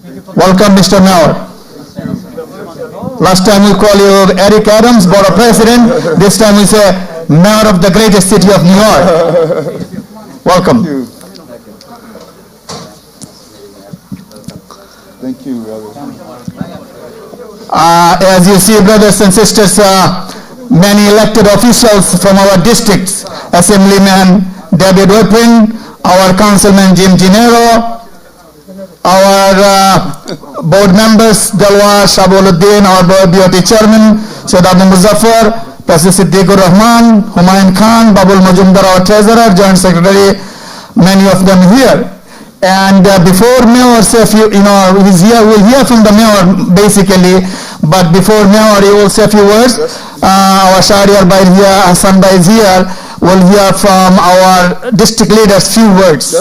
Welcome, Mr. Mayor. Last time we call you Eric Adams, Board of President. This time we say Mayor of the greatest city of New York. Welcome. Thank you, brother. As you see, brothers and sisters, many elected officials from our districts, Assemblyman David Whippin, our Councilman Jim Gennaro, our board members, Dalwa Shabuluddin, our board BOT Chairman, Syed Abu Muzaffar, President Siddiqur Rahman, Humayun Khan, Babul Majumdar, our Treasurer, Joint Secretary, many of them here. And before Mayor, he's here, we'll hear from the Mayor basically, but before Mayor, he will say a few words. Our Shahriar Bhai here, Hassan Bhai is here, we'll hear from our district leaders few words.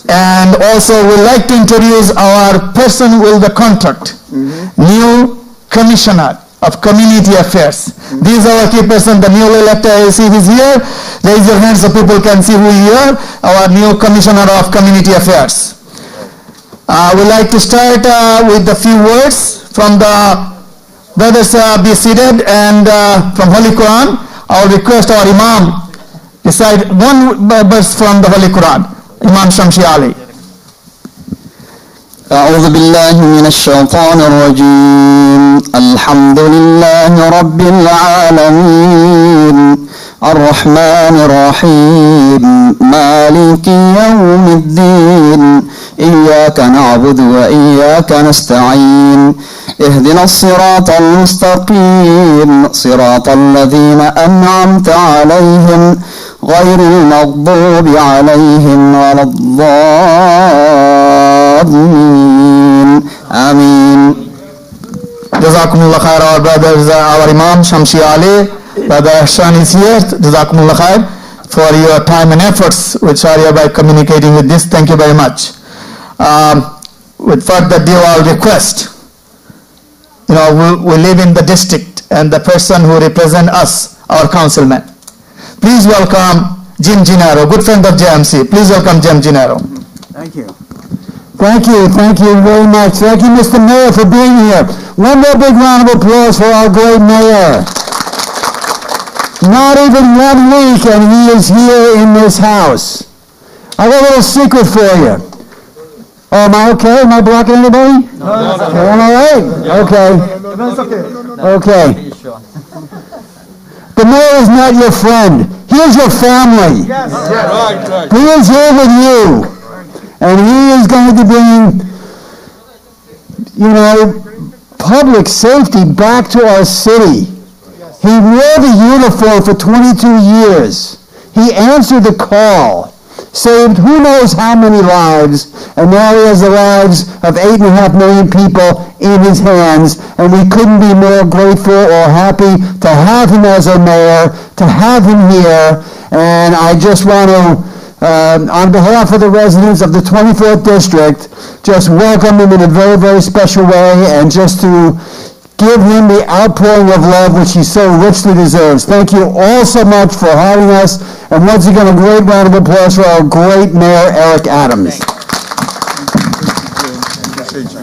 And also we'd like to introduce our person with the contract, new Commissioner of Community Affairs. These are our key person, the newly elected AC is here. Raise your hands so people can see who is here, our new Commissioner of Community Affairs. We'd like to start with a few words from the brothers. Be seated, and from Holy Quran, I'll request our Imam recite one verse from the Holy Quran. Imam Shamshi Ali. أعوذ بالله من الشيطان الرجيم الحمد لله رب العالمين الرحمن الرحيم مالك يوم الدين إياك نعبد وإياك نستعين اهدنا الصراط المستقيم صراط الذين أنعمت عليهم غير المغضوب عليهم ولا الضالين آمين. Jazakumullah khair, our brothers, our Imam Shamshi Ali, Brother Ahsan is here. Jazakumullah khair for your time and efforts which are here by communicating with this. Thank you very much. With further ado, I'll request, we live in the district, and the person who represent us, our councilman. Please welcome Jim Gennaro, good friend of JMC. Please welcome Jim Gennaro. Thank you. Thank you very much. Thank you, Mr. Mayor, for being here. One more big round of applause for our great mayor. Not even 1 week and he is here in this house. I got a little secret for you. Oh, am I okay? Am I blocking anybody? No, am I all right? Okay. Okay. The mayor is not your friend. He is your family. Yes. Right. He is here with you. And he is going to bring, public safety back to our city. He wore the uniform for 22 years. He answered the call, saved who knows how many lives, and now he has the lives of 8.5 million people in his hands, and we couldn't be more grateful or happy to have him as our mayor, to have him here. And I just want to, on behalf of the residents of the 24th District, just welcome him in a very, very special way, and just to give him the outpouring of love which he so richly deserves. Thank you all so much for having us, and once again a great round of applause for our great Mayor Eric Adams.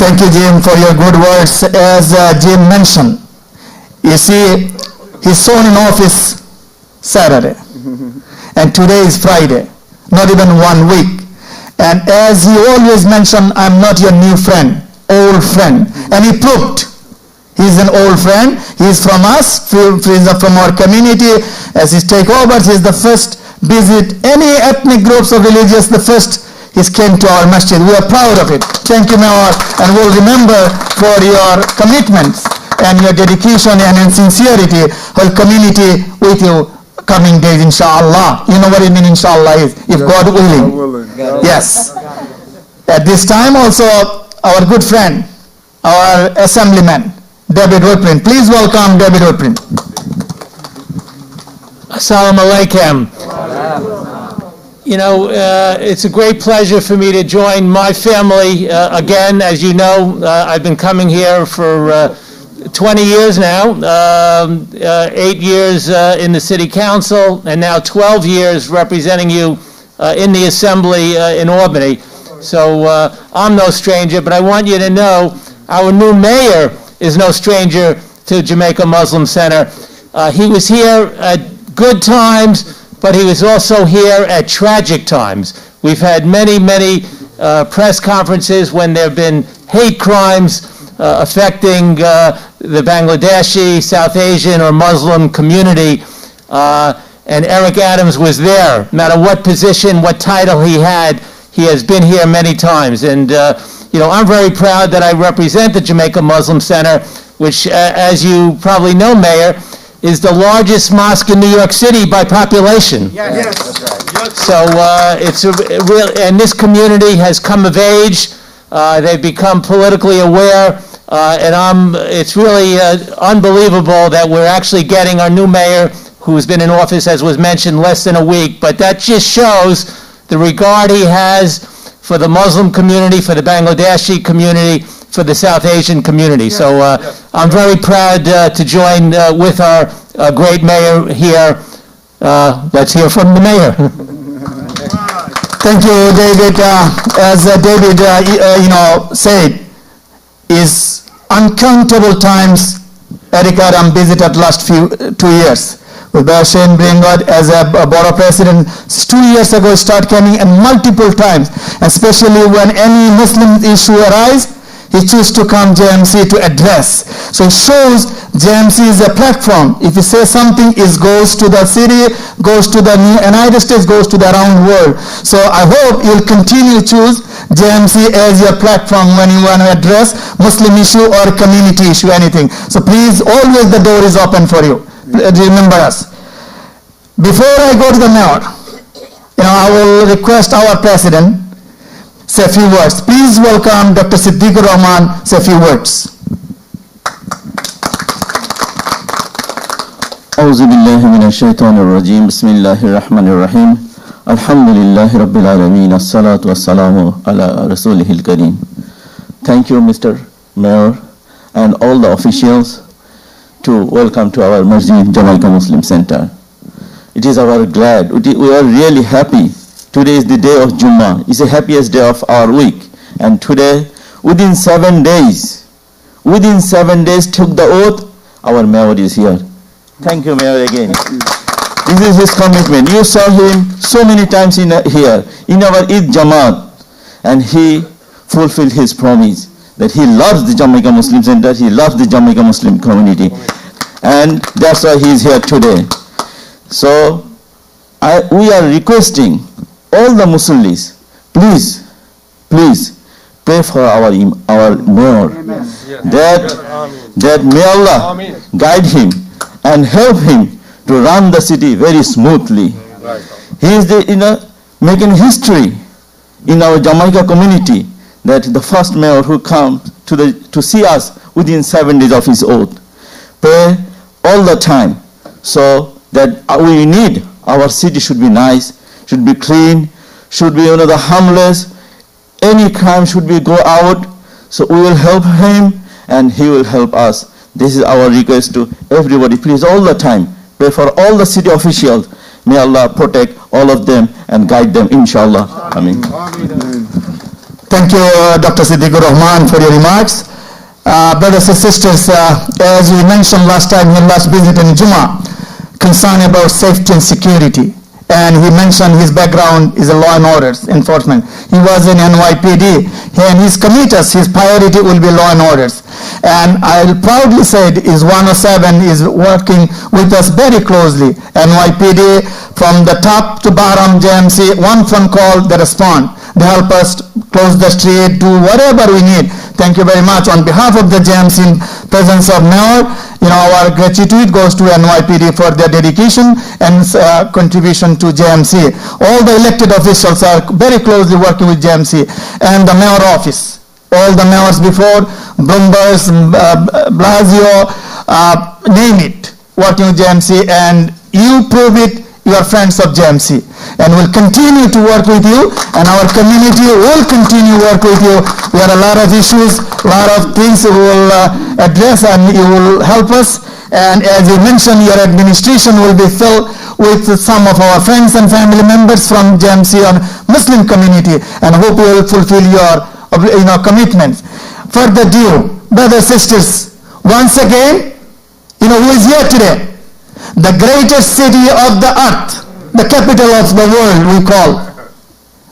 Thank you, Jim, for your good words. As Jim mentioned, you see, he's sworn in office Saturday, and today is Friday, not even 1 week. And as he always mentioned, I'm not your new friend, old friend. And he proved he's an old friend. He's from us, he's from our community. As he take over, he's the first visit any ethnic groups or religious, the first he came to our masjid. We are proud of it. Thank you, Mayor, and we'll remember for your commitments and your dedication and sincerity, whole community with you coming days, inshallah. You know what it means, inshallah, is if God willing. Yes. At this time also, our good friend, our assemblyman, David Whippin. Please welcome David Whippin. Assalamu alaikum. It's a great pleasure for me to join my family again. As you know, I've been coming here for 20 years now, 8 years in the city council, and now 12 years representing you in the assembly in Albany. So I'm no stranger, but I want you to know our new mayor is no stranger to Jamaica Muslim Center. He was here at good times, but he was also here at tragic times. We've had many, many press conferences when there have been hate crimes affecting the Bangladeshi, South Asian, or Muslim community, and Eric Adams was there. No matter what position, what title he had, he has been here many times. And, I'm very proud that I represent the Jamaica Muslim Center, which, as you probably know, Mayor, is the largest mosque in New York City by population. Yes. So it's a real, and this community has come of age. They've become politically aware, and it's really unbelievable that we're actually getting our new mayor, who's been in office, as was mentioned, less than a week. But that just shows the regard he has for the Muslim community, for the Bangladeshi community, for the South Asian community. So I'm very proud to join with our great mayor here. Let's hear from the mayor. Thank you, David. As David, said, is uncountable times Eric Adam visited last 2 years. With Shane Bringard as a board of president, 2 years ago started coming and multiple times, especially when any Muslim issue arises, he chooses to come JMC to address. So it shows JMC is a platform. If you say something, it goes to the city, goes to the United States, goes to the around world. So I hope you'll continue to choose JMC as your platform when you want to address Muslim issue or community issue, anything. So please, always the door is open for you. Remember us. Before I go to the mayor, I will request our president say a few words. Please welcome Dr. Siddiqur Rahman, say a few words. أعوذ بالله من الشيطان الرجيم بسم الله الرحمن الرحيم الحمد لله رب العالمين الصلاة والسلام على رسوله الكريم. Thank you, Mr. Mayor, and all the officials to welcome to our Masjid Jamaica Muslim Center. It is our glad, we are really happy. Today is the day of Jummah. It's the happiest day of our week. And today, within 7 days, took the oath, our mayor is here. Thank you, Mayor, again. This is his commitment. You saw him so many times here, in our Eid Jamaat, and he fulfilled his promise that he loves the Jamaica Muslim Center, he loves the Jamaica Muslim community. And that's why he is here today. So, we are requesting all the Muslims, please pray for our mayor, that may Allah guide him and help him to run the city very smoothly. He is making history in our Jamaica community, that the first mayor who comes to see us within 7 days of his oath. Pray all the time, so that we need, our city should be nice, should be clean, should be the harmless, any crime should be go out. So we will help him and he will help us. This is our request to everybody. Please, all the time, pray for all the city officials. May Allah protect all of them and guide them, inshallah. Amen. Thank you, Dr. Siddiqur Rahman, for your remarks. Brothers and sisters, as we mentioned last time, he last visited in Jummah, concern about safety and security. And he mentioned his background is a law and order enforcement. He was in NYPD, and his committees, his priority will be law and orders. And I'll proudly say is 107 is working with us very closely. NYPD, from the top to bottom, JMC, one phone call, they respond. They help us close the street, do whatever we need. Thank you very much. On behalf of the JMC, presence of Mayor, our gratitude goes to NYPD for their dedication and contribution to JMC. All the elected officials are very closely working with JMC and the mayor office. All the mayors before, Bloomberg, Blasio, name it, working with JMC, and you prove it. You are friends of JMC, and we'll continue to work with you, and our community will continue to work with you. We have a lot of issues, a lot of things we will address, and you will help us. And as you mentioned, your administration will be filled with some of our friends and family members from JMC on Muslim community, and hope you will fulfill your commitments. Further due, brothers, sisters, once again, who is here today? The greatest city of the earth, the capital of the world we call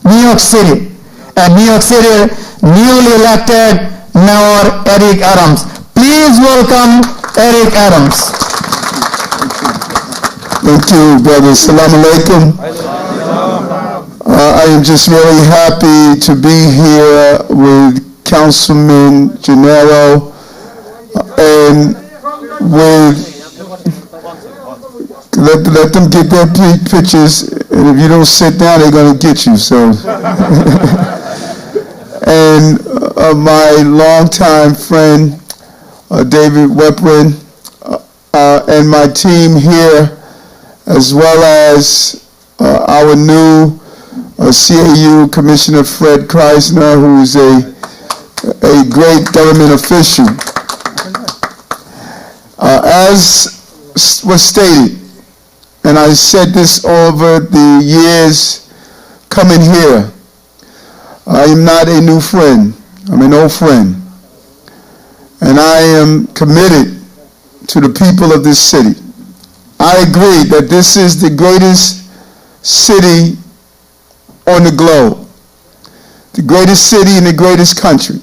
New York City. And New York City newly elected Mayor Eric Adams. Please welcome Eric Adams. Thank you, brother. Assalamu alaikum. I am just really happy to be here with Councilman Gennaro and let them get their pictures, and if you don't sit down, they're going to get you. So, and my longtime friend David Weprin and my team here, as well as our new CAU Commissioner Fred Kreisner, who is a great government official. As was stated, and I said this over the years coming here, I am not a new friend. I'm an old friend. And I am committed to the people of this city. I agree that this is the greatest city on the globe, the greatest city in the greatest country.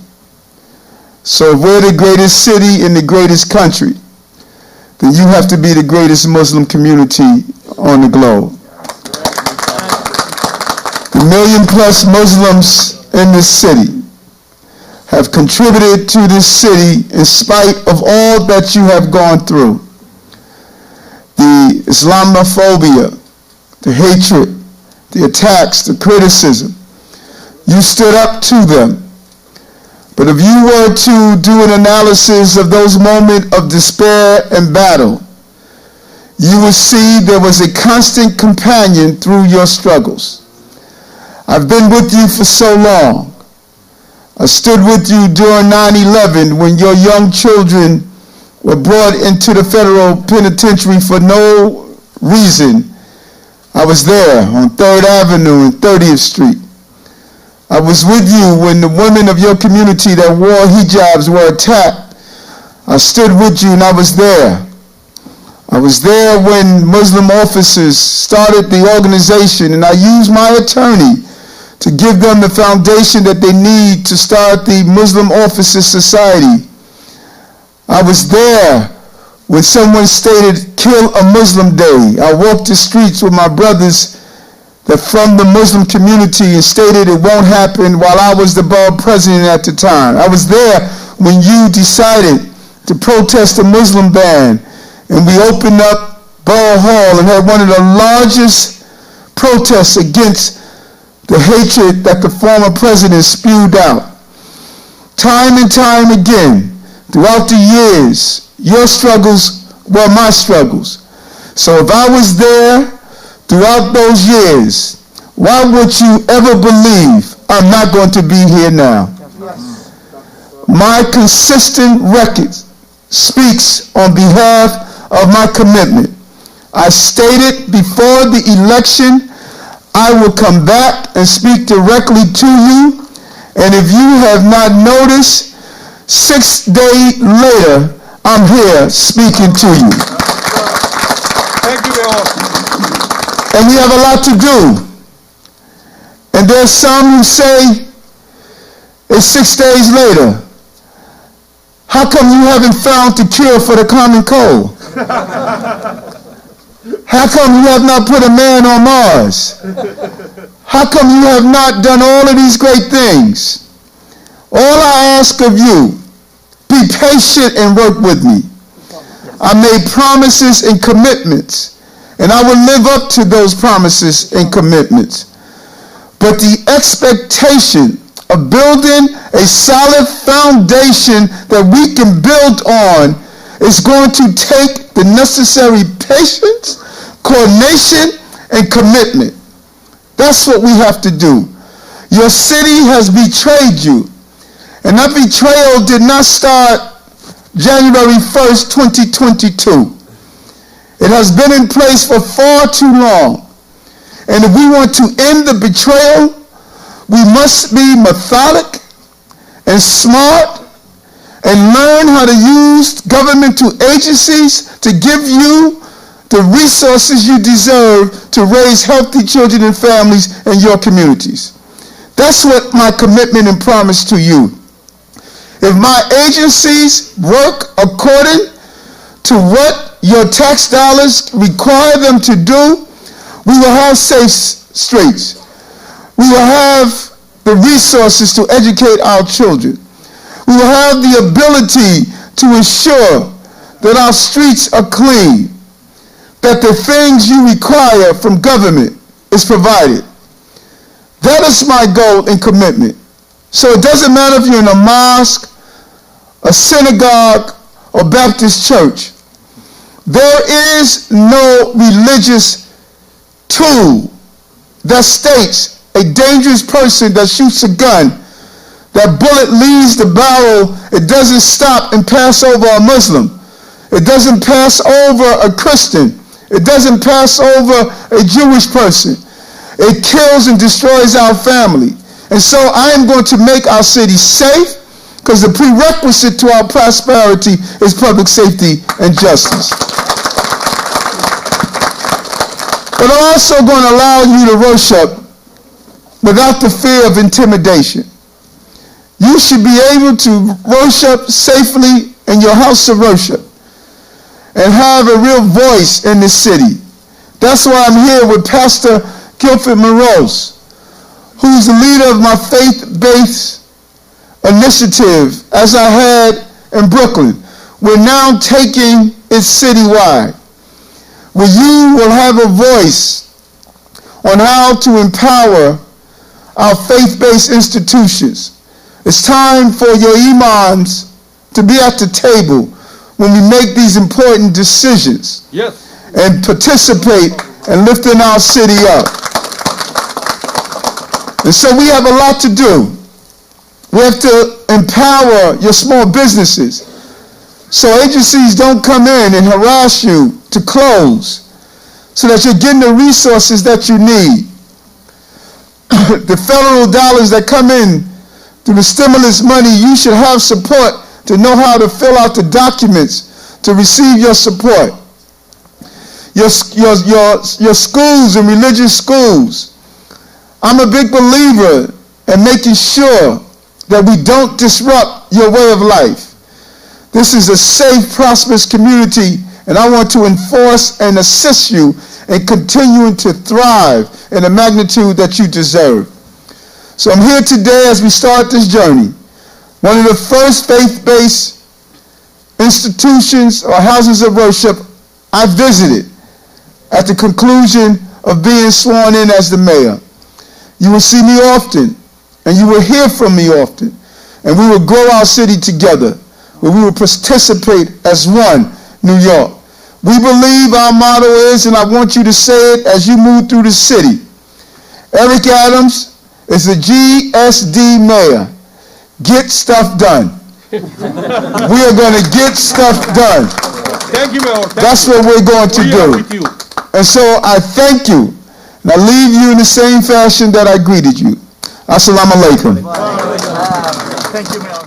So if we're the greatest city in the greatest country, then you have to be the greatest Muslim community on the globe. The million-plus Muslims in this city have contributed to this city in spite of all that you have gone through. The Islamophobia, the hatred, the attacks, the criticism. You stood up to them. But if you were to do an analysis of those moments of despair and battle, you will see there was a constant companion through your struggles. I've been with you for so long. I stood with you during 9/11 when your young children were brought into the federal penitentiary for no reason. I was there on 3rd Avenue and 30th Street. I was with you when the women of your community that wore hijabs were attacked. I stood with you and I was there. I was there when Muslim officers started the organization, and I used my attorney to give them the foundation that they need to start the Muslim Officers Society. I was there when someone stated, "Kill a Muslim Day." I walked the streets with my brothers that from the Muslim community and stated it won't happen while I was the borough president at the time. I was there when you decided to protest the Muslim ban, and we opened up Borough Hall and had one of the largest protests against the hatred that the former president spewed out. Time and time again, throughout the years, your struggles were my struggles. So if I was there throughout those years, why would you ever believe I'm not going to be here now? My consistent record speaks on behalf of my commitment. I stated before the election I will come back and speak directly to you, and if you have not noticed, 6 days later, I'm here speaking to you. Thank you, Mayor. And we have a lot to do. And there's some who say it's 6 days later. How come you haven't found the cure for the common cold? How come you have not put a man on Mars? How come you have not done all of these great things? All I ask of you, be patient and work with me. I made promises and commitments, and I will live up to those promises and commitments. But the expectation of building a solid foundation that we can build on is going to take the necessary patience, coordination, and commitment. That's what we have to do. Your city has betrayed you. And that betrayal did not start January 1st, 2022. It has been in place for far too long. And if we want to end the betrayal, We must be methodic and smart and learn how to use governmental agencies to give you the resources you deserve to raise healthy children and families in your communities. That's what my commitment and promise to you. If my agencies work according to what your tax dollars require them to do, we will have safe streets. We will have the resources to educate our children. We will have the ability to ensure that our streets are clean, that the things you require from government is provided. That is my goal and commitment. So it doesn't matter if you're in a mosque, a synagogue, or Baptist church. There is no religious tool that states a dangerous person that shoots a gun, that bullet leaves the barrel, it doesn't stop and pass over a Muslim. It doesn't pass over a Christian. It doesn't pass over a Jewish person. It kills and destroys our family. And so I am going to make our city safe, because the prerequisite to our prosperity is public safety and justice. But I'm also going to allow you to worship without the fear of intimidation. You should be able to worship safely in your house of worship and have a real voice in this city. That's why I'm here with Pastor Guilford Morose, who's the leader of my faith-based initiative, as I had in Brooklyn. We're now taking it citywide, where you will have a voice on how to empower our faith-based institutions. It's time for your imams to be at the table when we make these important decisions. Yes. And participate in lifting our city up. And so we have a lot to do. We have to empower your small businesses so agencies don't come in and harass you to close, so that you're getting the resources that you need. The federal dollars that come in through the stimulus money, you should have support to know how to fill out the documents to receive your support. Your schools and religious schools. I'm a big believer in making sure that we don't disrupt your way of life. This is a safe, prosperous community, and I want to enforce and assist you in continuing to thrive in the magnitude that you deserve. So I'm here today as we start this journey. One of the first faith-based institutions or houses of worship I visited at the conclusion of being sworn in as the mayor. You will see me often, and you will hear from me often, and we will grow our city together, where we will participate as one New York. We believe our motto is, and I want you to say it as you move through the city, Eric Adams is the GSD mayor. Get stuff done. We are going to get stuff done. Thank you, Mayor. That's what we're going to do. With you. And so I thank you, and I leave you in the same fashion that I greeted you. Assalamu alaikum. Thank you, Mayor.